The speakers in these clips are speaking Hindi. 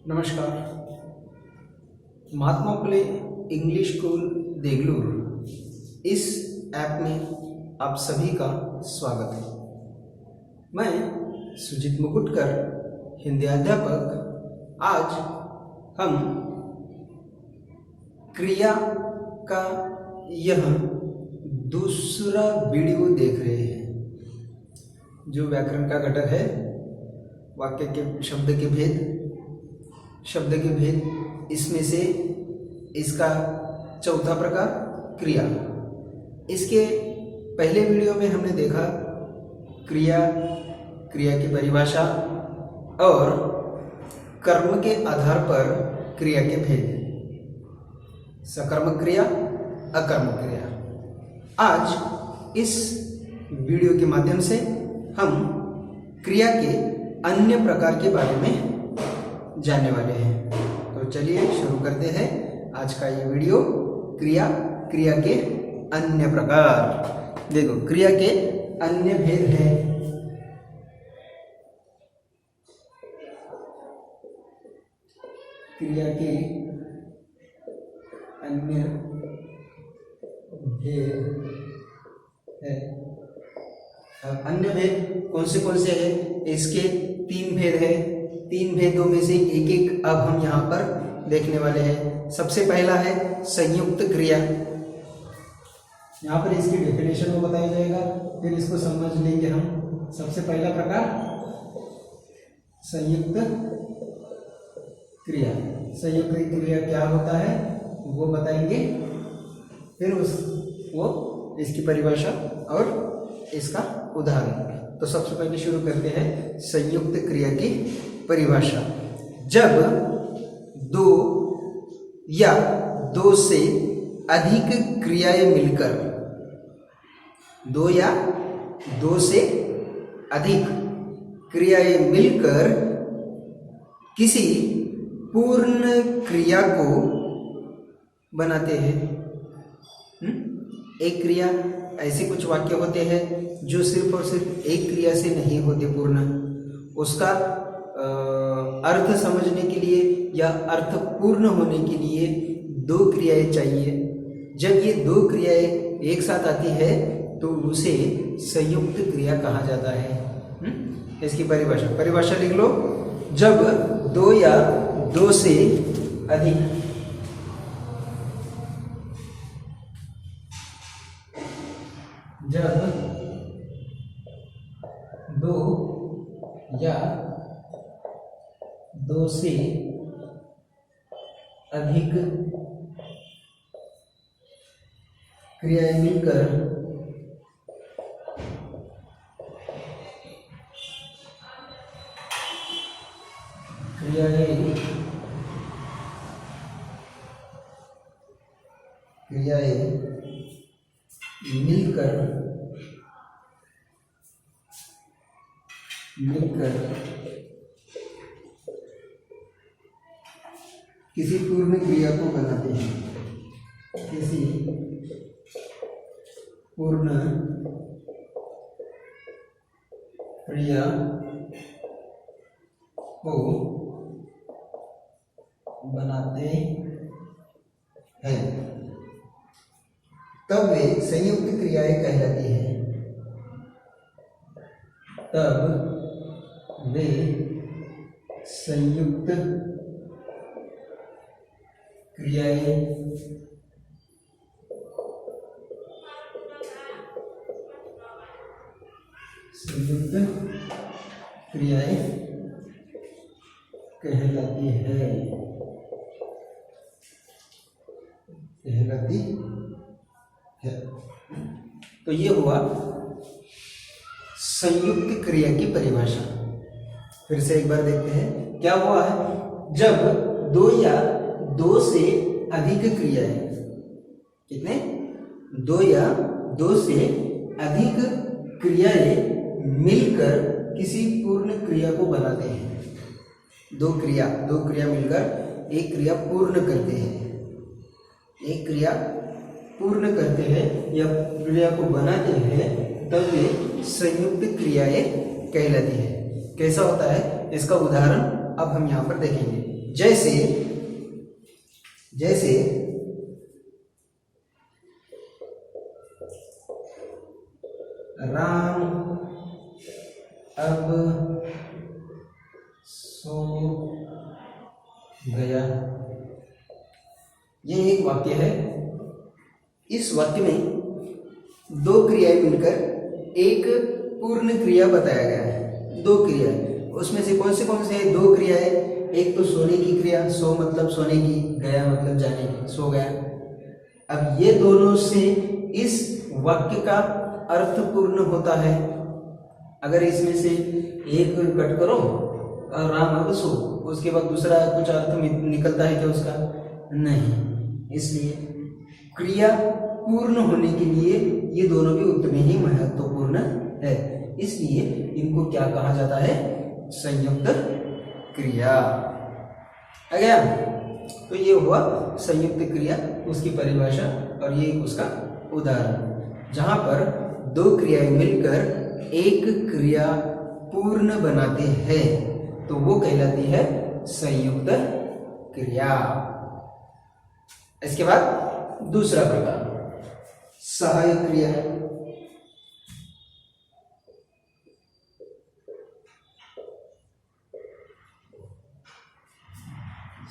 नमस्कार। महात्मा फुले इंग्लिश स्कूल देगलूर इस ऐप में आप सभी का स्वागत है। मैं सुजीत मुकुटकर, हिंदी अध्यापक। आज हम क्रिया का यह दूसरा वीडियो देख रहे हैं। जो व्याकरण का घटक है, वाक्य के शब्द के भेद, इसमें से इसका चौथा प्रकार क्रिया। इसके पहले वीडियो में हमने देखा क्रिया की परिभाषा और कर्म के आधार पर क्रिया के भेद, सकर्मक क्रिया, अकर्मक क्रिया। आज इस वीडियो के माध्यम से हम क्रिया के अन्य प्रकार के बारे में जानने वाले हैं। तो चलिए शुरू करते हैं आज का ये वीडियो। क्रिया के अन्य प्रकार। देखो, क्रिया के अन्य भेद हैं। क्रिया के अन्य भेद है। अन्य भेद कौन से हैं? इसके तीन भेद हैं। तीन भेदों में से एक एक अब हम यहाँ पर देखने वाले हैं। सबसे पहला है संयुक्त क्रिया। यहाँ पर इसकी डेफिनेशन को बताया जाएगा, फिर इसको समझ लेंगे हम। सबसे पहला प्रकार संयुक्त क्रिया। संयुक्त क्रिया क्या होता है वो बताएंगे, फिर वो इसकी परिभाषा और इसका उदाहरण। तो सबसे पहले शुरू करते हैं संयुक्त क्रिया की परिभाषा। जब दो या दो से अधिक क्रियाएं मिलकर, दो या दो से अधिक क्रियाएं मिलकर किसी पूर्ण क्रिया को बनाते हैं। एक क्रिया, ऐसे कुछ वाक्य होते हैं जो सिर्फ और सिर्फ एक क्रिया से नहीं होते पूर्ण। उसका अर्थ समझने के लिए या अर्थ पूर्ण होने के लिए दो क्रियाएं चाहिए। जब ये दो क्रियाएं एक साथ आती है तो उसे संयुक्त क्रिया कहा जाता है। इसकी परिभाषा लिख लो। जब दो या दो से अधिक दो से अधिक क्रियाएं मिलकर मिलकर किसी पूर्ण क्रिया को बनाते हैं। किसी पूर्ण क्रिया को बनाते हैं, तब वे संयुक्त क्रियाएं कहलाती हैं। तब वे संयुक्त क्रियाएं कहलाती है। तो ये हुआ संयुक्त क्रिया की परिभाषा। फिर से एक बार देखते हैं क्या हुआ है। जब दो या दो से अधिक क्रियाएं, कितने? दो या दो से अधिक क्रियाएं मिलकर किसी पूर्ण क्रिया को बनाते हैं। दो क्रिया मिलकर एक क्रिया पूर्ण करते हैं। एक क्रिया पूर्ण करते हैं या क्रिया को बनाते हैं, तब ये संयुक्त क्रियाएं कहलाती है। कैसा होता है इसका उदाहरण अब हम यहाँ पर देखेंगे। जैसे जैसे राम अब सो गया, ये एक वाक्य है। इस वाक्य में दो क्रियाएं मिलकर एक पूर्ण क्रिया बताया गया है। दो क्रिया, उसमें से कौन से हैं दो क्रियाएं? एक तो सोने की क्रिया, सो मतलब सोने की, गया मतलब जाने की, सो गया। अब ये दोनों से इस वाक्य का अर्थ पूर्ण होता है। अगर इसमें से एक कट करो और राम अब सो, उसके बाद दूसरा कुछ अर्थ निकलता है क्या उसका? नहीं। इसलिए क्रिया पूर्ण होने के लिए ये दोनों भी उतने ही महत्वपूर्ण है। इसलिए इनको क्या कहा जाता है? संयुक्त क्रिया। आ गया? तो ये हुआ संयुक्त क्रिया, उसकी परिभाषा, और ये उसका उदाहरण। जहां पर दो क्रियाएं मिलकर एक क्रिया पूर्ण बनाते हैं तो वो कहलाती है संयुक्त क्रिया। इसके बाद दूसरा प्रकार सहायक क्रिया।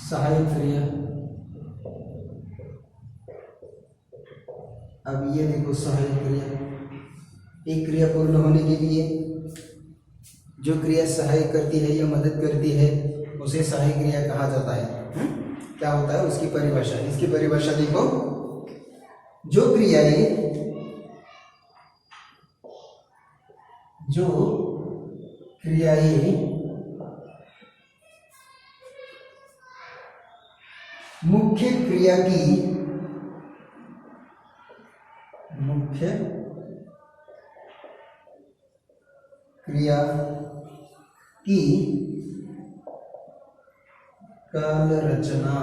सहायक क्रिया, अब ये देखो सहायक क्रिया, एक क्रिया पूर्ण होने के लिए जो क्रिया सहायक करती है या मदद करती है उसे सहायक क्रिया कहा जाता है। क्या होता है उसकी परिभाषा? इसकी परिभाषा देखो, जो क्रियाएं मुख्य क्रिया की काल रचना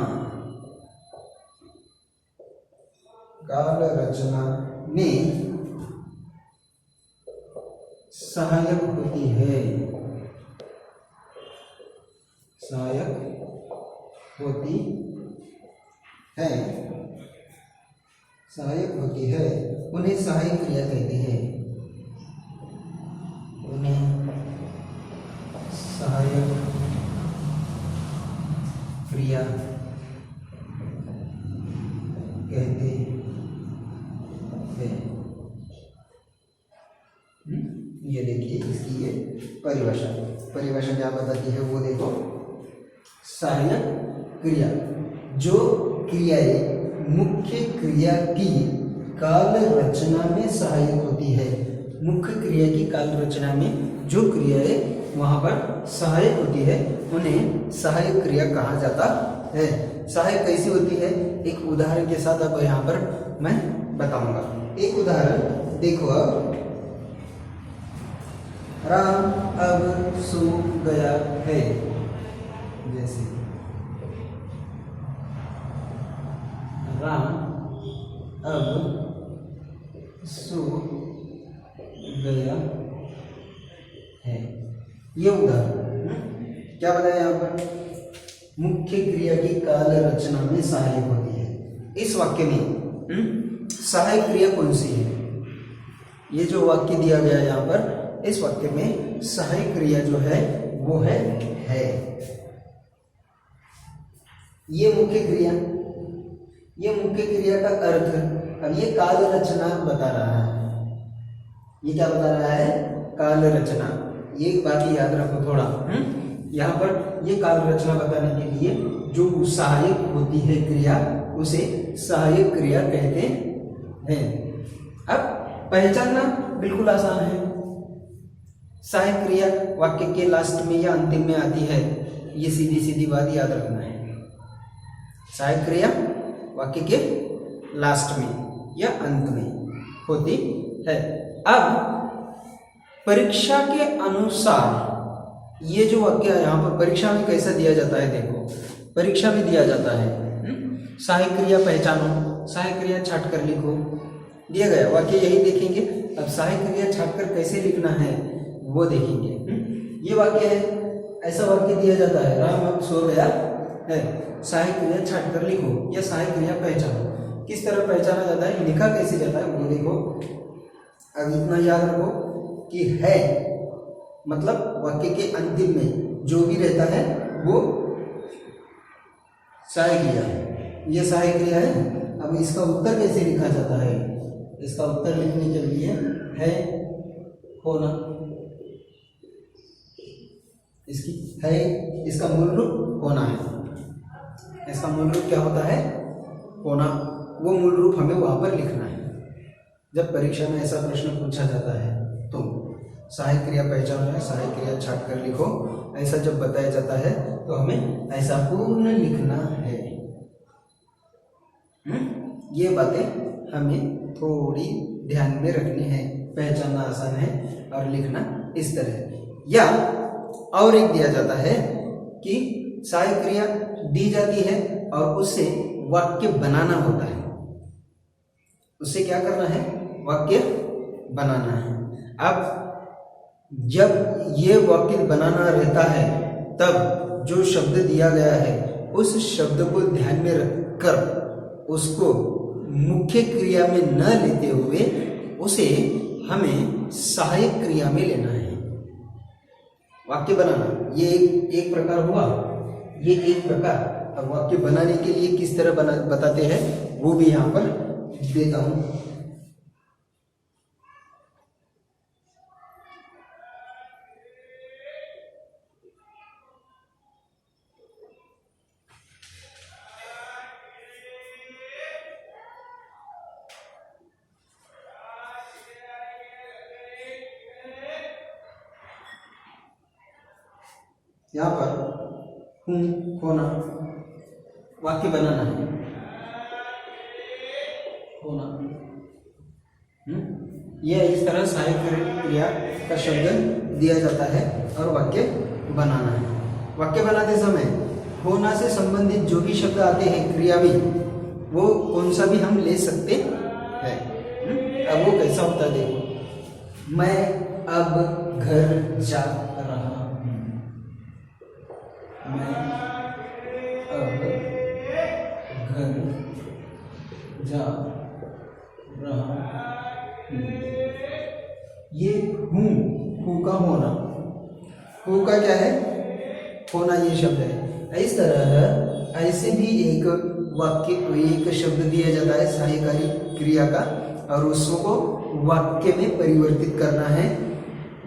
में सहायक होती है, सहायक होती है, उन्हें सहायक क्रिया कहते हैं। उन्हें सहायक क्रिया कहते हैं। ये देखिए इसकी ये परिभाषा क्या बताती है वो देखो। सहायक क्रिया, जो क्रियाएं मुख्य क्रिया की काल रचना में सहायक होती है। मुख्य क्रिया की काल रचना में जो क्रियाएं वहां पर सहायक होती है उन्हें सहायक क्रिया कहा जाता है। सहायक कैसी होती है? एक उदाहरण के साथ अब यहाँ पर मैं बताऊंगा। एक उदाहरण देखो, अब राम अब सो गया है, जैसे राम अब सो गया है, ये उदाहरण। क्या बताया यहाँ पर? मुख्य क्रिया की काल रचना में सहायक होती है। इस वाक्य में सहायक क्रिया कौन सी है? ये जो वाक्य दिया गया है यहाँ पर, इस वाक्य में सहायक क्रिया जो है वो है। ये मुख्य क्रिया का अर्थ, अब ये काल रचना बता रहा है। ये क्या बता रहा है? काल रचना। ये एक बात याद रखो थोड़ा। यहाँ पर ये काल रचना बताने के लिए जो सहायक होती है क्रिया उसे सहायक क्रिया कहते हैं। अब पहचानना बिल्कुल आसान है। सहायक क्रिया वाक्य के लास्ट में या अंतिम में आती है, ये सीधी सीधी बात याद रखना है। सहायक क्रिया वाक्य के लास्ट में या अंत में होती है। अब परीक्षा के अनुसार ये जो वाक्य यहाँ पर परीक्षा में कैसा दिया जाता है, देखो परीक्षा में दिया जाता है सहायक क्रिया पहचानो, सहायक क्रिया छाट कर लिखो, दिया गया वाक्य यही देखेंगे। अब सहायक क्रिया छाट कर कैसे लिखना है वो देखेंगे। ये वाक्य है, ऐसा वाक्य दिया जाता है, राम अब सो गया है। सहायक क्रिया छाट कर लिखो या सहायक क्रिया पहचानो। किस तरह पहचाना जाता है, लिखा कैसे जाता है वो देखो। अब इतना याद रखो कि है मतलब वाक्य के अंतिम में जो भी रहता है वो सहायक क्रिया है, ये सहायक क्रिया है। अब इसका उत्तर कैसे लिखा जाता है, इसका उत्तर लिखने के लिए है होना, इसकी है, इसका मूल रूप होना है। इसका मूल रूप क्या होता है, होना। वो मूल रूप हमें वहां पर लिखना है। जब परीक्षा में ऐसा प्रश्न पूछा जाता है तो सहायक क्रिया पहचानो है, सहायक क्रिया छाट कर लिखो, ऐसा जब बताया जाता है तो हमें ऐसा पूर्ण लिखना है। ये बातें हमें थोड़ी ध्यान में रखनी है, पहचानना आसान है और लिखना इस तरह। या और एक दिया जाता है कि सहायक क्रिया दी जाती है और उससे वाक्य बनाना होता है। उससे क्या करना है, वाक्य बनाना है। अब जब ये वाक्य बनाना रहता है तब जो शब्द दिया गया है उस शब्द को ध्यान में रखकर उसको मुख्य क्रिया में न लेते हुए उसे हमें सहायक क्रिया में लेना है। वाक्य बनाना ये एक प्रकार हुआ, ये एक प्रकार। अब वाक्य बनाने के लिए किस तरह बताते हैं वो भी यहाँ पर देता हूं। यहाँ पर हूं होना वाक्य बनाना है, होना। यह इस तरह सहायक क्रिया का शब्द दिया जाता है और वाक्य बनाना है। वाक्य बनाते समय होना से संबंधित जो भी शब्द आते हैं क्रिया में वो कौन सा भी हम ले सकते हैं। अब वो कैसा होता है देखो, मैं अब घर जा रहा हूँ, मैं अब घर जा रहा हूँ। ये हूँ का होना, हूँ का क्या है, होना ये शब्द है। इस तरह ऐसे भी एक वाक्य एक शब्द दिया जाता है सहायकारी क्रिया का और उसको वाक्य में परिवर्तित करना है।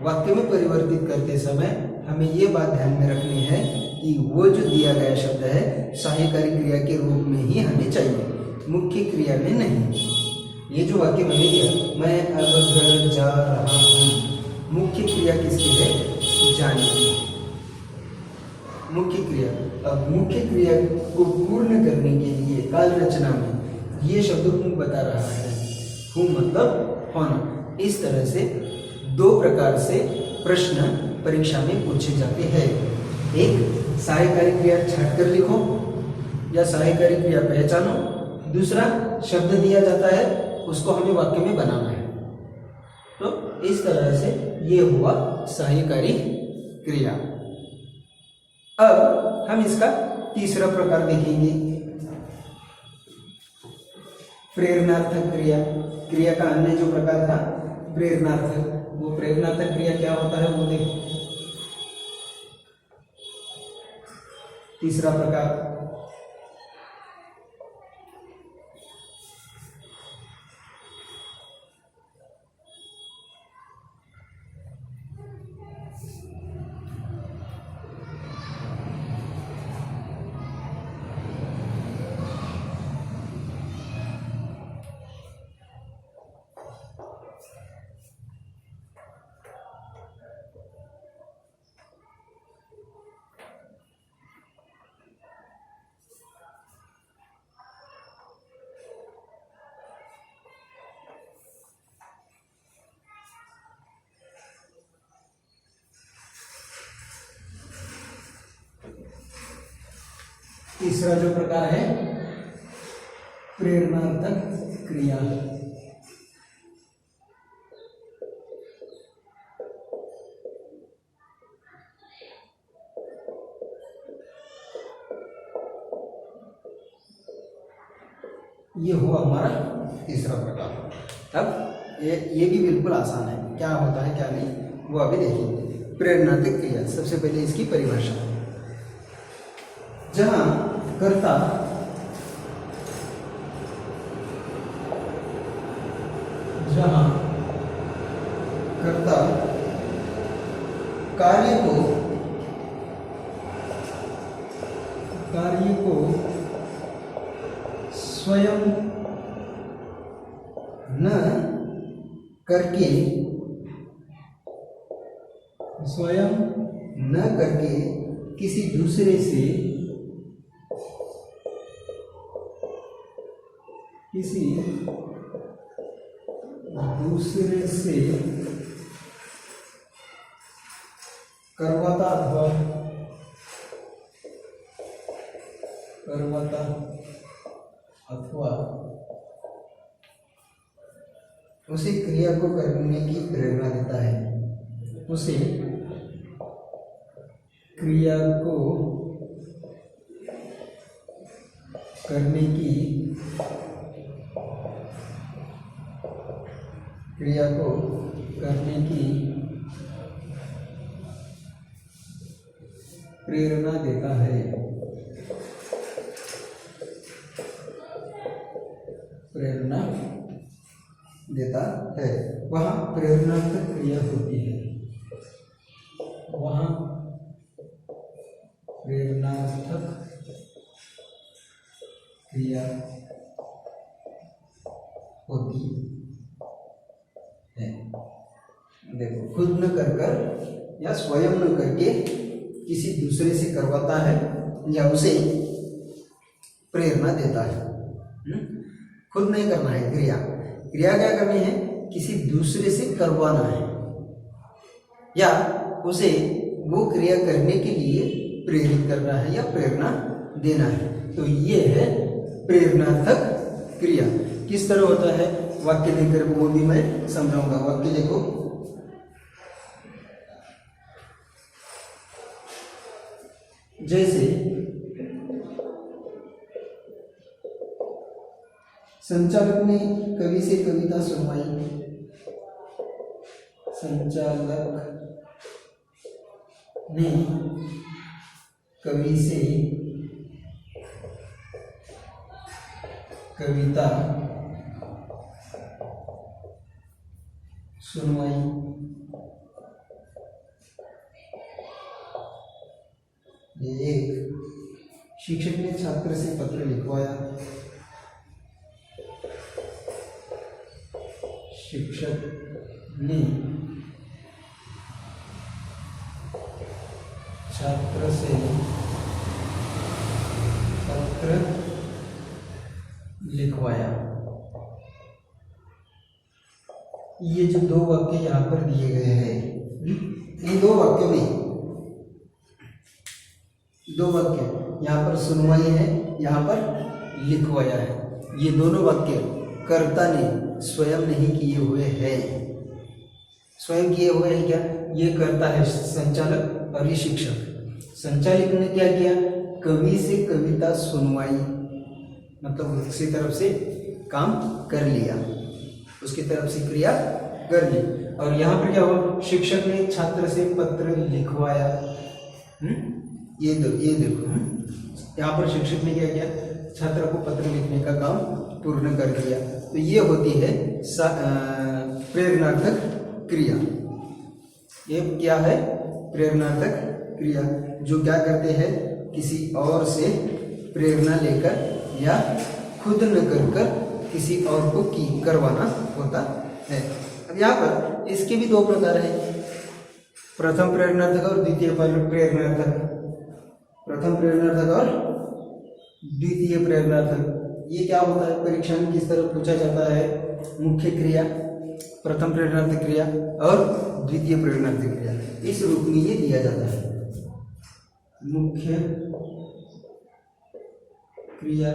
वाक्य में परिवर्तित करते समय हमें ये बात ध्यान में रखनी है कि वो जो दिया गया शब्द है सहायकारी क्रिया के रूप में ही हमें चाहिए, मुख्य क्रिया में नहीं। ये जो वाक्य मैंने दिया, मैं अब घर जा रहा हूँ, मुख्य क्रिया किसकी है, जाने की मुख्य क्रिया। अब मुख्य क्रिया को पूर्ण करने के लिए काल रचना में ये शब्द हूँ बता रहा है, हूँ मतलब होना। इस तरह से दो प्रकार से प्रश्न परीक्षा में पूछे जाते हैं। एक सहायकारी क्रिया छाट कर लिखो या सहायकारी क्रिया पहचानो, दूसरा शब्द दिया जाता है उसको हमें वाक्य में बनाना है। तो इस तरह से ये हुआ सहायकारी क्रिया। अब हम इसका तीसरा प्रकार देखेंगे, प्रेरणार्थक क्रिया। क्रिया का अन्य जो प्रकार था प्रेरणार्थक, वो प्रेरणार्थक क्रिया क्या होता है वो देखो। तीसरा प्रकार तीसरा जो प्रकार है प्रेरणार्थक क्रिया। ये हुआ हमारा तीसरा प्रकार। अब ये भी बिल्कुल आसान है, क्या होता है क्या नहीं वो अभी देखेंगे। प्रेरणात्मक क्रिया, सबसे पहले इसकी परिभाषा। जहां कर्ता कार्य को स्वयं न करके किसी दूसरे से करवाता अथवा उसे क्रिया को करने की प्रेरणा देता है। उसे क्रिया को करने की प्रेरणा देता है। वहाँ प्रेरणात्मक क्रिया होती है। देखो, खुद न कर या स्वयं न करके किसी दूसरे से करवाता है या उसे प्रेरणा देता है। खुद नहीं करना है, क्रिया क्या करनी है, किसी दूसरे से करवाना है या उसे वो क्रिया करने के लिए प्रेरित करना है या प्रेरणा देना है। तो ये है प्रेरणात्मक क्रिया। किस तरह होता है वाक्य देकर वो भी मैं समझाऊंगा। वाक्य देखो, जैसे संचालक ने कवि से कविता सुनवाई। ये एक शिक्षक ने छात्र से पत्र लिखवाया। ये जो दो वाक्य यहाँ पर दिए गए हैं, इन दो वाक्यों में दो वाक्य, यहाँ पर सुनवाई है, यहाँ पर लिखवाया है। ये दोनों वाक्य कर्ता ने स्वयं नहीं किए हुए हैं। स्वयं किए हुए हैं क्या? ये कर्ता है संचालक और ये शिक्षक। संचालक ने क्या किया? कवि से कविता सुनवाई, मतलब उसकी तरफ से काम कर लिया, उसकी तरफ से क्रिया कर ली। और यहाँ पर क्या हुआ? शिक्षक ने छात्र से पत्र लिखवाया। ये देखो, यहाँ पर शिक्षक ने क्या किया? छात्र को पत्र लिखने का काम पूर्ण कर दिया। तो ये होती है प्रेरणार्थक क्रिया। ये क्या है? प्रेरणार्थक क्रिया, जो क्या करते हैं? किसी और से प्रेरणा लेकर या खुद न कर किसी और को करवाना होता है। अब यहाँ पर इसके भी दो प्रकार हैं, प्रथम प्रेरणार्थक और द्वितीय प्रेरणार्थक। प्रथम प्रेरणार्थक और द्वितीय प्रेरणार्थक, ये क्या होता है? परीक्षा में किस तरह पूछा जाता है? मुख्य क्रिया, प्रथम प्रेरणार्थक क्रिया और द्वितीय प्रेरणार्थक क्रिया, इस रूप में ये दिया जाता है। मुख्य क्रिया,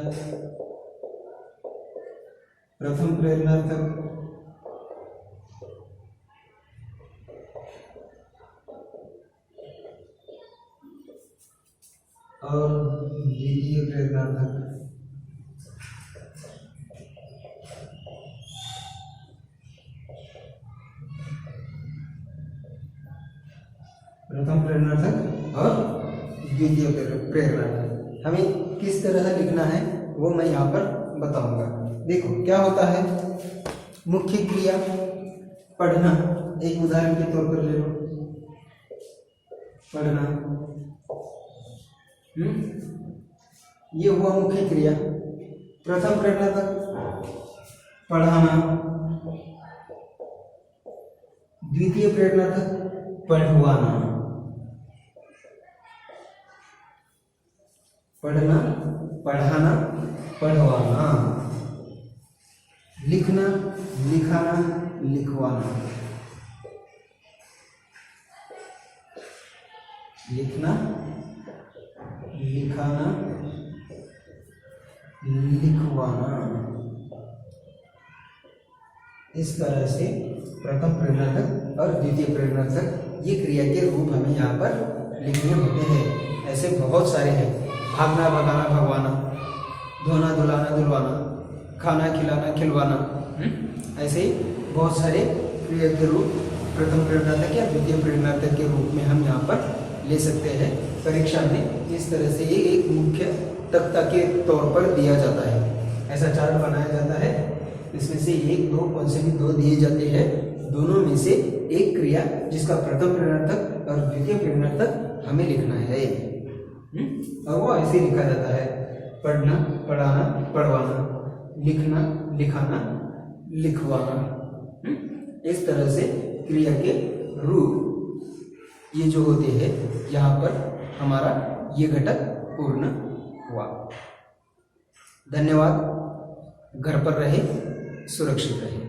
प्रथम प्रेरणार्थक और द्वितीय प्रेरणार्थक। प्रथम प्रेरणार्थक और द्वितीय प्रेरणार्थक। हमें किस तरह लिखना है वो मैं यहाँ पर बताऊंगा। देखो क्या होता है, मुख्य क्रिया पढ़ना, एक उदाहरण के तौर पर ले लो, पढ़ना, ये हुआ मुख्य क्रिया। प्रथम प्रेरणार्थक पढ़ाना, द्वितीय प्रेरणार्थक पढ़वाना, पढ़ना, पढ़ाना, पढ़वाना, लिखना, लिखाना, लिखवाना, लिखना, लिखाना, लिखवाना। इस तरह से प्रथम प्रेरणार्थक और द्वितीय प्रेरणार्थक ये क्रिया के रूप हमें यहाँ पर लिखने होते हैं। ऐसे बहुत सारे हैं, भागना, भगाना, भगवाना, धोना, धुलाना, धुलवाना, खाना, खिलाना, खिलवाना। ऐसे ही बहुत सारे क्रिया के रूप प्रथम प्रेरणार्थक या द्वितीय प्रेरणार्थक के रूप में हम यहाँ पर ले सकते हैं। परीक्षा में इस तरह से ये एक मुख्य तख्ता के तौर पर दिया जाता है, ऐसा चार्ट बनाया जाता है। इसमें से एक, दो, कौन से भी दो दिए जाते हैं, दोनों में से एक क्रिया जिसका प्रथम प्रेरणार्थक और द्वितीय प्रेरणार्थक हमें लिखना है। और वो ऐसे लिखा जाता है, पढ़ना, पढ़ाना, पढ़वाना, लिखना, लिखाना, लिखवाना। इस तरह से क्रिया के रूप ये जो होते हैं, यहाँ पर हमारा ये घटक पूर्ण हुआ। धन्यवाद। घर पर रहे, सुरक्षित रहे।